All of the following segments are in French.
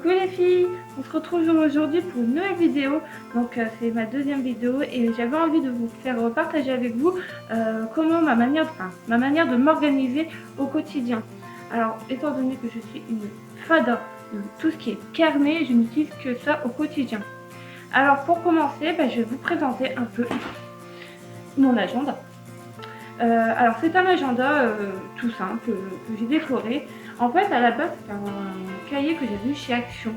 Coucou les filles, on se retrouve aujourd'hui pour une nouvelle vidéo. Donc c'est ma deuxième vidéo et j'avais envie de vous faire partager avec vous comment ma manière de m'organiser au quotidien. Alors étant donné que je suis une fada de tout ce qui est carnet, je n'utilise que ça au quotidien. Alors pour commencer, je vais vous présenter un peu mon agenda. Alors c'est un agenda tout simple que j'ai décoré. En fait à la base c'est un cahier que j'ai vu chez Action.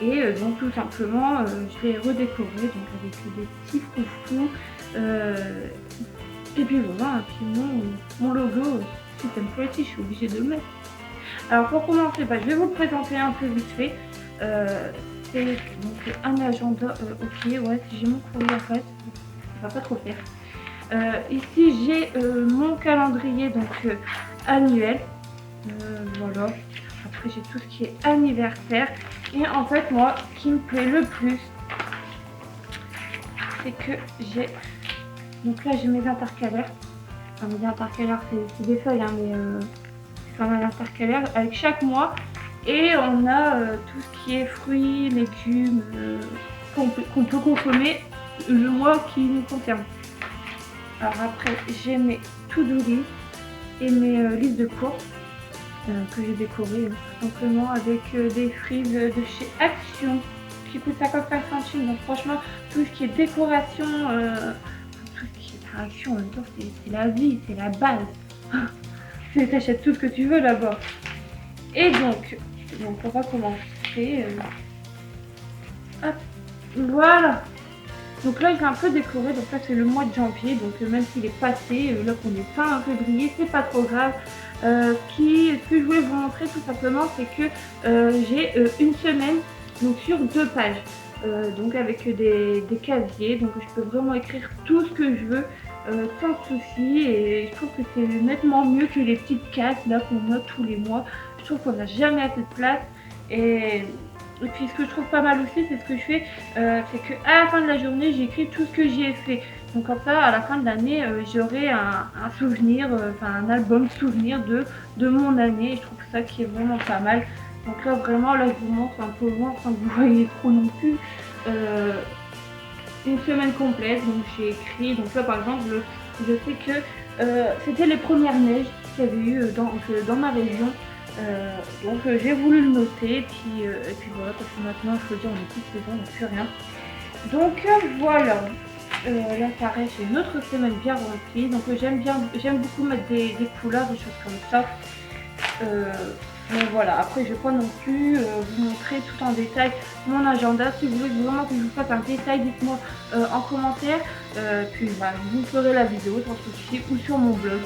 Et donc tout simplement je l'ai redécoré donc avec des petits froufrous. Et puis voilà, et puis mon logo Fit and Pretty, je suis obligée de le mettre. Alors pour commencer, je vais vous le présenter un peu vite fait. C'est donc un agenda ok, ouais, si j'ai mon courrier en fait, ça va pas trop faire. Ici j'ai mon calendrier donc annuel, voilà. Après j'ai tout ce qui est anniversaire et en fait moi ce qui me plaît le plus c'est que j'ai donc là j'ai mes intercalaires. Enfin, mes intercalaires c'est des feuilles hein, mais c'est un intercalaire avec chaque mois et on a tout ce qui est fruits, légumes qu'on peut consommer le mois qui nous concerne. Alors après j'ai mes to-do list et mes listes de courses que j'ai décorées tout simplement avec des frises de chez Action qui coûtent 55 centimes. Donc franchement tout ce qui est décoration, tout ce qui est Action en même temps c'est la vie, c'est la base. Tu t'achètes tout ce que tu veux là-bas. Et donc on va commencer. Hop, voilà. Donc là j'ai un peu décoré, donc là c'est le mois de janvier, donc même s'il est passé, là qu'on est fin février, c'est pas trop grave. Ce que je voulais vous montrer tout simplement, c'est que j'ai une semaine donc sur 2 pages, donc avec des casiers, donc je peux vraiment écrire tout ce que je veux sans souci, et je trouve que c'est nettement mieux que les petites cases là qu'on note tous les mois. Je trouve qu'on n'a jamais assez de place. Et puis ce que je trouve pas mal aussi, c'est ce que je fais, c'est qu'à la fin de la journée, j'écris tout ce que j'ai fait. Donc comme ça, à la fin de l'année, j'aurai un souvenir, un album souvenir de mon année. Et je trouve ça qui est vraiment pas mal. Donc là, vraiment, là, je vous montre un peu loin sans que vous voyez trop non plus. Une semaine complète, donc j'ai écrit. Donc là, par exemple, je sais que c'était les premières neiges qu'il y avait eu dans ma région. Donc j'ai voulu le noter et puis voilà, parce que maintenant il faut dire on est toute saison donc plus rien. Donc voilà, là pareil j'ai une autre semaine bien remplie, donc j'aime beaucoup mettre des couleurs, des choses comme ça. Donc voilà, après je vais pas non plus vous montrer tout en détail mon agenda. Si vous voulez vraiment que je vous fasse un détail, dites-moi en commentaire, puis vous ferez la vidéo sans souci ou sur mon blog.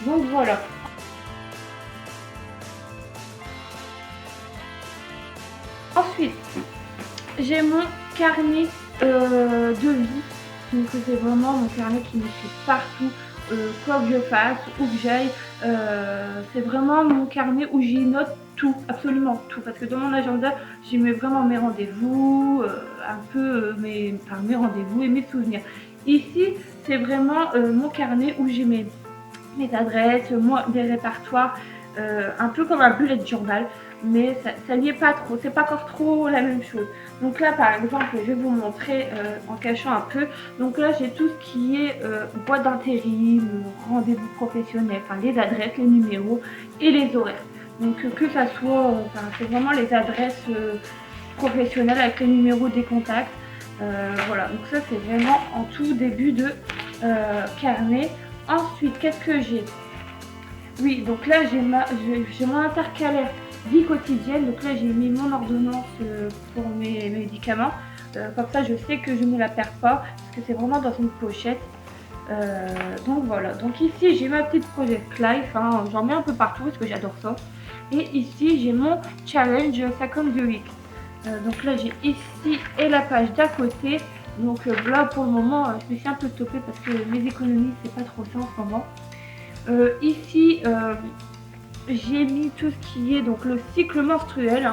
Donc voilà. Ensuite, j'ai mon carnet de vie. Donc c'est vraiment mon carnet qui me suit partout, quoi que je fasse, où que j'aille. C'est vraiment mon carnet où j'y note tout, absolument tout. Parce que dans mon agenda, j'y mets vraiment mes rendez-vous, mes rendez-vous et mes souvenirs. Ici, c'est vraiment mon carnet où j'y mets mes adresses, des répertoires, un peu comme un bullet journal. Mais ça n'y est pas trop, c'est pas encore trop la même chose. Donc là par exemple je vais vous montrer en cachant un peu. Donc là j'ai tout ce qui est boîte d'intérim, rendez-vous professionnel, les adresses, les numéros et les horaires. Donc que ça soit, c'est vraiment les adresses professionnelles avec les numéros des contacts. Voilà, donc ça c'est vraiment en tout début de carnet. Ensuite qu'est-ce que j'ai? Oui, donc là j'ai mon intercalaire vie quotidienne. Donc là j'ai mis mon ordonnance pour mes médicaments, comme ça je sais que je ne la perds pas parce que c'est vraiment dans une pochette. Donc voilà, donc ici j'ai ma petite Project Life, j'en mets un peu partout parce que j'adore ça. Et ici j'ai mon challenge Second the Week. Donc là j'ai ici et la page d'à côté. Donc là pour le moment je me suis un peu stoppée parce que mes économies c'est pas trop ça en ce moment. Ici j'ai mis tout ce qui est donc le cycle menstruel,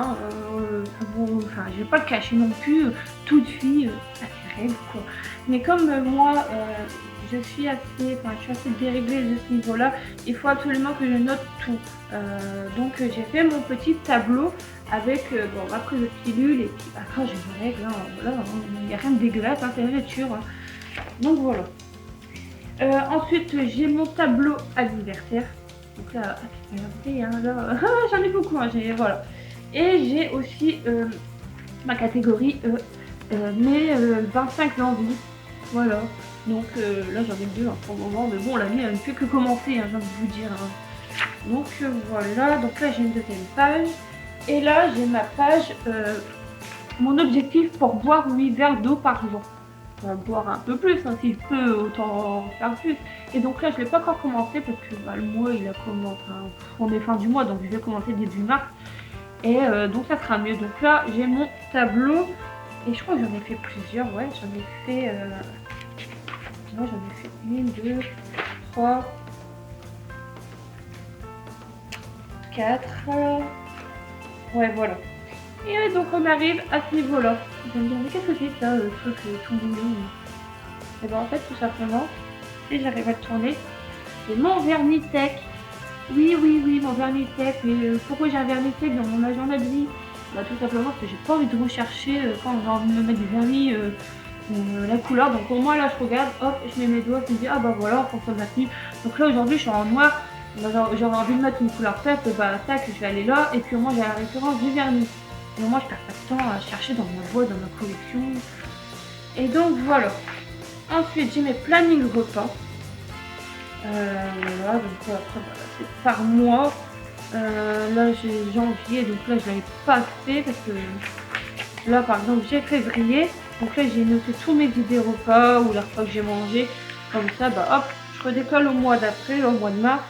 je vais pas le cacher non plus, toute fille, ça fait rêve quoi. Mais comme moi je suis assez déréglée de ce niveau-là. Il faut absolument que je note tout. Donc j'ai fait mon petit tableau avec ma prise de pilule et puis quand j'ai mes règles, hein, voilà, il n'y a rien de dégueulasse, hein, c'est la nature. Hein. Donc voilà. Ensuite j'ai mon tableau anniversaire. Donc là, regardez, hein, là, j'en ai beaucoup, hein, voilà. Et j'ai aussi ma catégorie mes 25 envies. Voilà. Donc là j'en ai deux hein, pour le moment, mais bon l'année elle ne fait que commencer, hein, j'ai envie de vous dire. Hein. Donc voilà, donc là j'ai une deuxième page. Et là j'ai ma page, mon objectif pour boire 8 verres d'eau par jour. On va boire un peu plus, hein, si je peux, autant en faire plus. Et donc là je ne l'ai pas encore commencé parce que le mois il a commencé, hein, on est fin du mois donc je vais commencer début mars. Et donc ça sera mieux. Donc là j'ai mon tableau. Et je crois que j'en ai fait plusieurs, ouais, j'en ai fait 1, 2, 3, 4, ouais voilà. Et donc on arrive à ce niveau-là. Vous allez me dire, mais qu'est-ce que c'est ça, le truc tout mignon? Et ben en fait tout simplement, si j'arrive à le tourner, c'est mon vernis sec. Oui, mon vernis sec. Mais pourquoi j'ai un vernis sec dans mon agenda de vie? Bah tout simplement parce que j'ai pas envie de rechercher quand j'ai envie de me mettre du vernis la couleur. Donc au moins là je regarde, hop, je mets mes doigts, je me dis ah bah voilà, en fonction de la tenue. Donc là aujourd'hui je suis en noir, bah, j'aurais envie de mettre une couleur faite, bah tac, je vais aller là et puis au moins j'ai la référence du vernis. Et au moins je perds pas de temps à chercher dans ma boîte, dans ma collection. Et donc voilà. Ensuite j'ai mes plannings repas. Voilà, donc après voilà, c'est par mois. Là j'ai janvier, donc là je l'avais pas fait parce que là par exemple j'ai février, donc là j'ai noté tous mes idées repas ou les repas que j'ai mangé, comme ça bah hop, je redécolle au mois d'après, au mois de mars,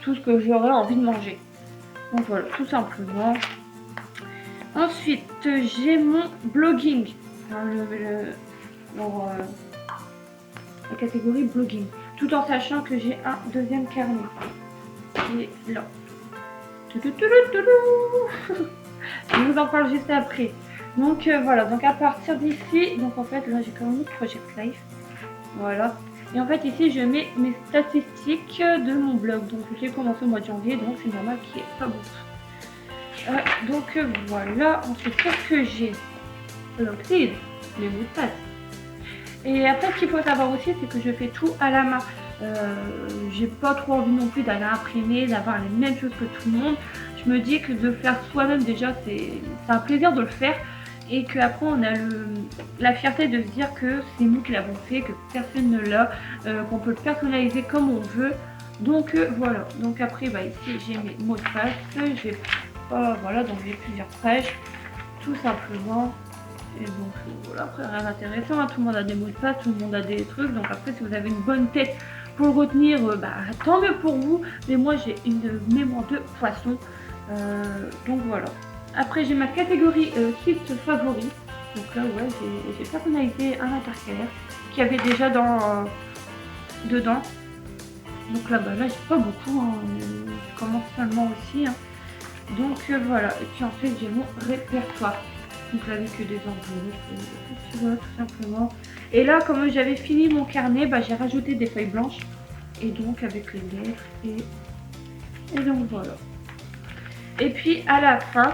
tout ce que j'aurais envie de manger. Donc voilà, tout simplement. Ensuite j'ai mon blogging, enfin, la catégorie blogging, tout en sachant que j'ai un deuxième carnet qui est là. Je vous en parle juste après. Donc voilà, donc à partir d'ici, donc en fait là j'ai quand même un Project Life. Voilà. Et en fait ici je mets mes statistiques de mon blog. Donc j'ai commencé au mois de janvier, donc c'est normal qu'il n'y ait pas beaucoup. Donc voilà, ensuite qu'est-ce que j'ai? Donc c'est les mots de passe. Et après ce qu'il faut savoir aussi c'est que je fais tout à la main. J'ai pas trop envie non plus d'aller imprimer, d'avoir les mêmes choses que tout le monde. Je me dis que de faire soi-même déjà c'est un plaisir de le faire et qu'après on a la fierté de se dire que c'est nous qui l'avons fait, que personne ne l'a, qu'on peut le personnaliser comme on veut. Donc voilà, donc après bah, ici j'ai mes mots de passe, j'ai voilà, donc j'ai plusieurs pages tout simplement. Et donc voilà, après rien d'intéressant, hein. Tout le monde a des mots de passe, tout le monde a des trucs, donc après si vous avez une bonne tête pour le retenir, bah tant mieux pour vous, mais moi j'ai une mémoire de poisson, donc voilà. Après j'ai ma catégorie kits favoris, donc là ouais j'ai personnalisé un intercalaire qui avait déjà dedans, donc là bah là j'ai pas beaucoup, hein. Je commence seulement aussi, hein. Donc voilà, et puis ensuite j'ai mon répertoire. Donc là avec des enveloppes, voilà, tout simplement. Et là comme j'avais fini mon carnet, bah, j'ai rajouté des feuilles blanches. Et donc avec les lettres et donc voilà. Et puis à la fin,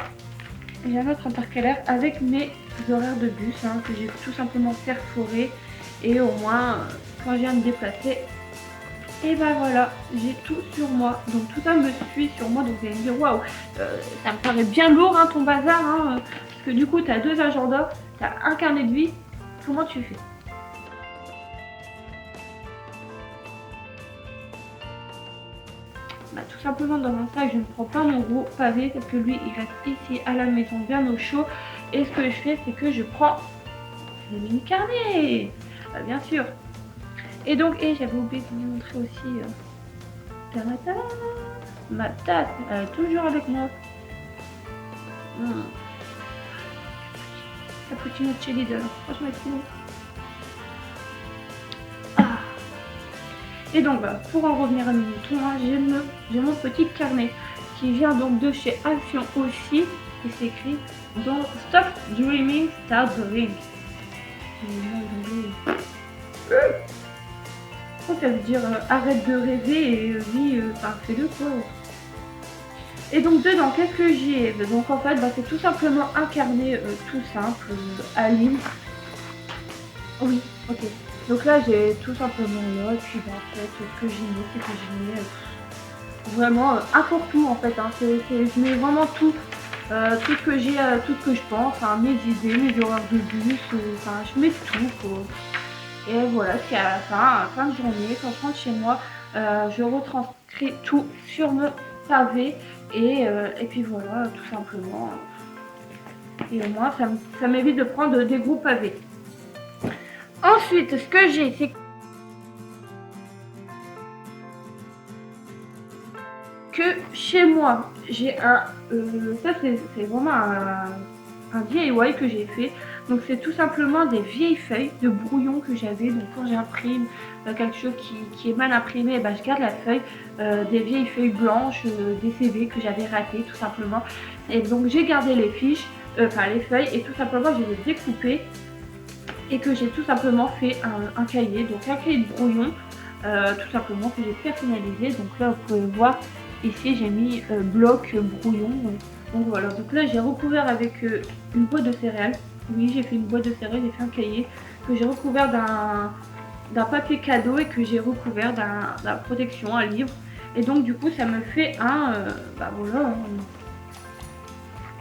j'ai un autre intercalaire avec mes horaires de bus, hein, que j'ai tout simplement perforé. Et au moins quand je viens de déplacer, et ben voilà, j'ai tout sur moi. Donc tout ça me suit sur moi. Donc vous allez me dire waouh, ça me paraît bien lourd hein, ton bazar, hein, parce que du coup tu as 2 agendas, tu as un carnet de vie. Comment tu fais? Bah, tout simplement dans mon sac je ne prends pas mon gros pavé parce que lui il reste ici à la maison bien au chaud. Et ce que je fais c'est que je prends le mini carnet, bah, bien sûr. Et donc, j'avais oublié de vous montrer aussi ma tasse, elle est toujours avec moi. Cappuccino chez Lidl, franchement elle est trop bon. Ah. Et donc bah, pour en revenir à mes moutons, hein, j'ai mon petit carnet qui vient donc de chez Action aussi, et c'est écrit dans Stop Dreaming, Start Doing. Ça veut dire arrête de rêver et vis, enfin fais-le quoi. Et donc dedans, qu'est-ce que j'ai? Donc en fait, c'est tout simplement un carnet tout simple, Aline. Oui, ok. Donc là, j'ai tout simplement là, et puis en fait, ce que j'ai mis, c'est que j'ai mis vraiment un pour tout en fait. Hein. Je mets vraiment tout, tout ce que j'ai, tout ce que je pense, hein, mes idées, mes horaires de bus, enfin je mets tout quoi. Et voilà, c'est à la fin de journée, quand je rentre chez moi, je retranscris tout sur mon pavé et puis voilà, tout simplement. Et au moins, ça m'évite de prendre des gros pavés. Ensuite, ce que j'ai, c'est que chez moi, j'ai un... ça, c'est vraiment un DIY que j'ai fait. Donc, c'est tout simplement des vieilles feuilles de brouillon que j'avais. Donc, quand j'imprime quelque chose qui est mal imprimé, ben, je garde la feuille. Des vieilles feuilles blanches, des CV que j'avais ratés, tout simplement. Et donc, j'ai gardé les fiches, enfin les feuilles, et tout simplement, je les ai découpées. Et que j'ai tout simplement fait un cahier, donc un cahier de brouillon, tout simplement que j'ai personnalisé. Donc là, vous pouvez voir, ici j'ai mis bloc brouillon. Donc voilà, donc là j'ai recouvert avec une boîte de céréales. Oui, j'ai fait une boîte de céréales, j'ai fait un cahier que j'ai recouvert d'un papier cadeau et que j'ai recouvert d'un protection, un livre. Et donc du coup, ça me fait voilà,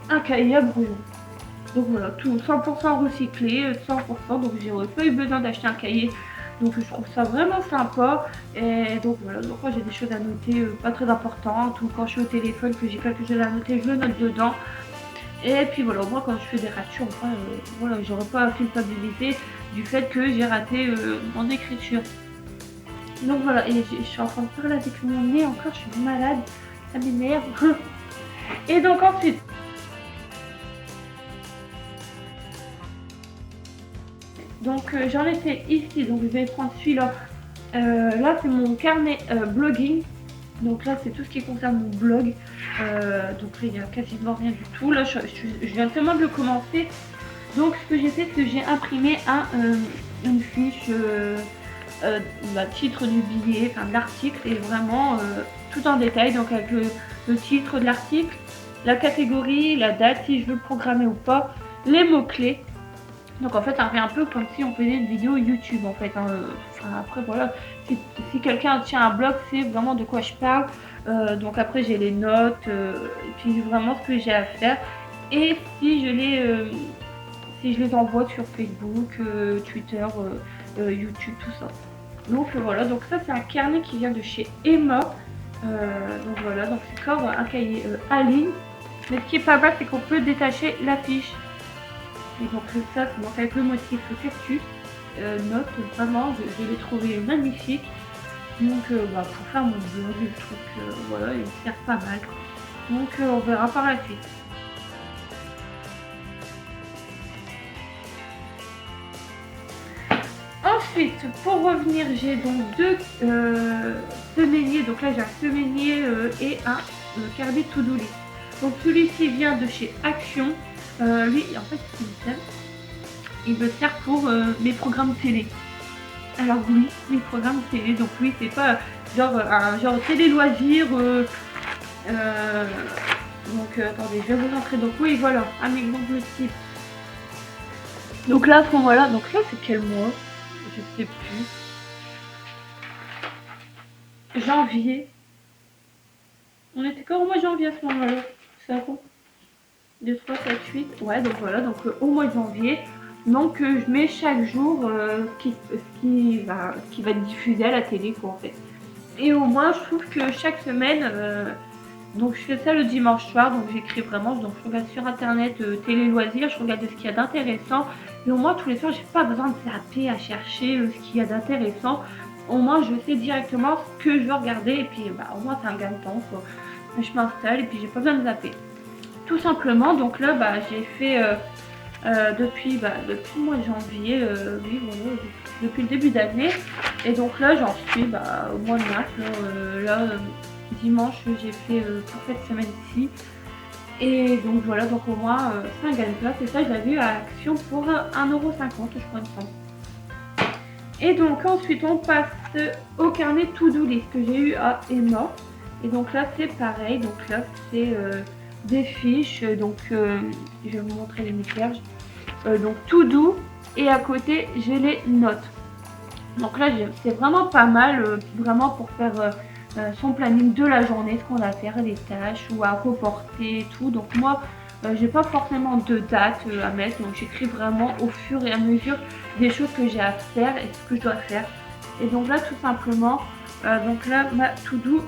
un cahier à brouillon. Donc voilà, tout 100% recyclé, 100%, donc j'ai pas eu besoin d'acheter un cahier. Donc je trouve ça vraiment sympa. Et donc voilà, donc quand j'ai des choses à noter pas très importantes, ou quand je suis au téléphone que j'ai quelque chose à noter, je le note dedans. Et puis voilà, moi quand je fais des ratures, enfin, voilà, j'aurais pas à culpabiliser du fait que j'ai raté mon écriture. Donc voilà, et je suis en train de parler avec mon nez encore, je suis malade, ça m'énerve. Et donc ensuite, donc j'en étais ici, donc je vais prendre celui-là. Là c'est mon carnet blogging. Donc là c'est tout ce qui concerne mon blog. Donc là il n'y a quasiment rien du tout. Là je viens seulement de le commencer. Donc ce que j'ai fait, c'est que j'ai imprimé une fiche titre du billet, enfin de l'article, et vraiment tout en détail. Donc avec le titre de l'article, la catégorie, la date, si je veux le programmer ou pas, les mots-clés. Donc en fait, ça fait un peu comme si on faisait une vidéo YouTube en fait. Hein. Enfin, après voilà, si quelqu'un tient un blog, c'est vraiment de quoi je parle. Donc après j'ai les notes, et puis vraiment ce que j'ai à faire. Et si je les envoie sur Facebook, Twitter, YouTube, tout ça. Donc voilà, donc ça c'est un carnet qui vient de chez Emma. Donc voilà, donc c'est comme un cahier Aline. Mais ce qui est pas mal, c'est qu'on peut détacher la fiche. Et donc ça, c'est donc avec le motif cactus. Note, vraiment, je l'ai trouvé magnifique. Donc pour faire mon blog, le truc, voilà, il sert pas mal. Donc on verra par la suite. Ensuite, pour revenir, j'ai donc deux semainiers. Donc là, j'ai un semainier et un carnet to-do list. Donc celui-ci vient de chez Action. Lui, en fait, il me sert pour mes programmes télé. Alors oui, mes programmes télé. Donc oui, c'est pas genre un genre télé loisirs. Donc attendez, je vais vous montrer. Donc oui, voilà, un exemple type. Donc là, à ce moment-là, donc là, c'est quel mois? Je sais plus. Janvier. On était quand au mois de janvier à ce moment-là? C'est un coup 2, 3, 7, 8. Ouais, donc voilà, donc au mois de janvier. Donc je mets chaque jour ce qui va être diffusé à la télé quoi en fait. Et au moins je trouve que chaque semaine, donc je fais ça le dimanche soir, donc j'écris vraiment, donc je regarde sur internet télé loisirs, je regarde ce qu'il y a d'intéressant. Et au moins tous les soirs j'ai pas besoin de zapper à chercher ce qu'il y a d'intéressant. Au moins je sais directement ce que je veux regarder et puis au moins c'est un gain de temps quoi. Je m'installe et puis j'ai pas besoin de zapper. Tout simplement, donc là j'ai fait depuis le mois de janvier, oui, voilà, depuis le début d'année. Et donc là j'en suis au mois de mars. Dimanche j'ai fait pour cette semaine-ci. Et donc voilà, donc au moins c'est un gain de place. Et ça je l'avais eu à Action pour 1,50 € je crois, il me semble. Et donc ensuite on passe au carnet to-do list que j'ai eu à Emma. Et donc là c'est pareil, donc là c'est des fiches, donc je vais vous montrer les messages. Donc to-do et à côté j'ai les notes. Donc là c'est vraiment pas mal, vraiment pour faire son planning de la journée, ce qu'on a à faire, les tâches ou à reporter et tout. Donc moi j'ai pas forcément de date à mettre, donc j'écris vraiment au fur et à mesure des choses que j'ai à faire et ce que je dois faire. Et donc là tout simplement, donc là ma to-do,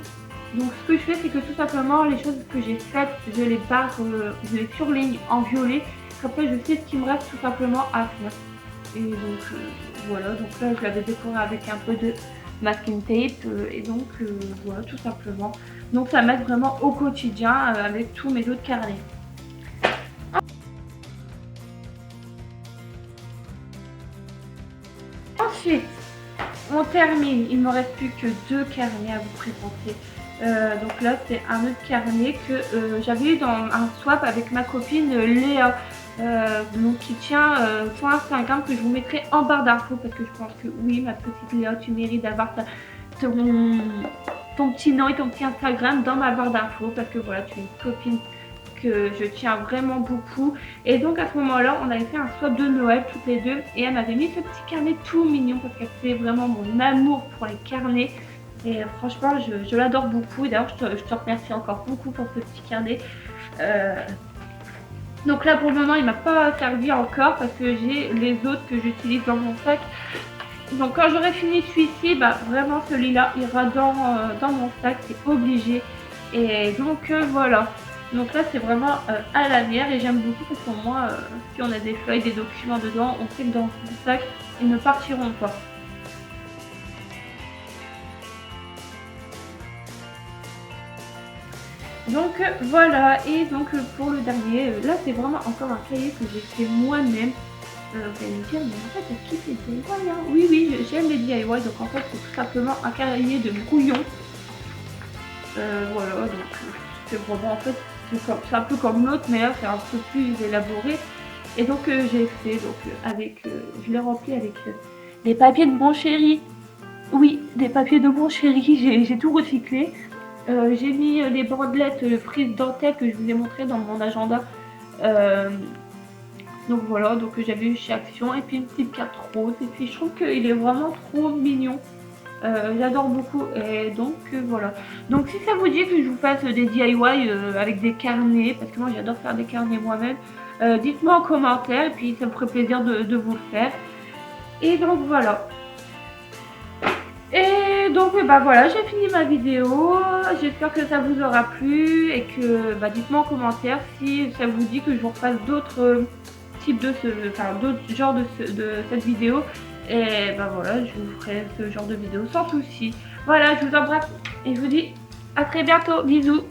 donc ce que je fais c'est que tout simplement les choses que j'ai faites, je les barre, je les surligne en violet, comme ça je sais ce qu'il me reste tout simplement à faire. Et donc voilà, donc là je l'avais décoré avec un peu de masking tape et donc voilà tout simplement. Donc ça m'aide vraiment au quotidien avec tous mes autres carnets. Ensuite, on termine, il ne me reste plus que 2 carnets à vous présenter. Donc là c'est un autre carnet que j'avais eu dans un swap avec ma copine Léa, donc qui tient son Instagram, que je vous mettrai en barre d'infos parce que je pense que oui ma petite Léa, tu mérites d'avoir ton petit nom et ton petit Instagram dans ma barre d'infos, parce que voilà, tu es une copine que je tiens vraiment beaucoup. Et donc à ce moment-là on avait fait un swap de Noël toutes les deux et elle m'avait mis ce petit carnet tout mignon parce qu'elle sait vraiment mon amour pour les carnets. Et franchement je l'adore beaucoup. D'ailleurs je te remercie encore beaucoup pour ce petit carnet. Donc là pour le moment il m'a pas servi encore parce que j'ai les autres que j'utilise dans mon sac. Donc quand j'aurai fini celui-ci, bah vraiment celui-là ira dans mon sac, c'est obligé. Et donc voilà. Donc là c'est vraiment à l'avenir et j'aime beaucoup parce qu'au moins si on a des feuilles, des documents dedans, on sait que dans ce sac ils ne partiront pas. Donc voilà, et donc pour le dernier, là c'est vraiment encore un cahier que j'ai fait moi-même. Vous allez me dire, mais en fait, qui fait des DIY hein? Oui, oui, j'aime les DIY, donc en fait c'est tout simplement un cahier de brouillon. Voilà, donc c'est vraiment en fait, c'est un peu comme l'autre, mais là c'est un peu plus élaboré. Et donc j'ai fait, donc avec, je l'ai rempli avec les papiers de Bon Chéri. Oui, des papiers de Bon Chéri, j'ai tout recyclé. J'ai mis les bandelettes frises dentelle que je vous ai montré dans mon agenda. Donc voilà, donc j'avais eu chez Action et puis une petite carte rose. Et puis je trouve qu'il est vraiment trop mignon. J'adore beaucoup et donc voilà. Donc si ça vous dit que je vous fasse des DIY avec des carnets, parce que moi j'adore faire des carnets moi-même, dites-moi en commentaire et puis ça me ferait plaisir de vous le faire. Et donc voilà. Et donc bah voilà, j'ai fini ma vidéo, j'espère que ça vous aura plu et que bah, dites-moi en commentaire si ça vous dit que je vous refasse d'autres types de d'autres genres de cette vidéo. Et bah voilà, je vous ferai ce genre de vidéo sans souci. Voilà, je vous embrasse et je vous dis à très bientôt, bisous.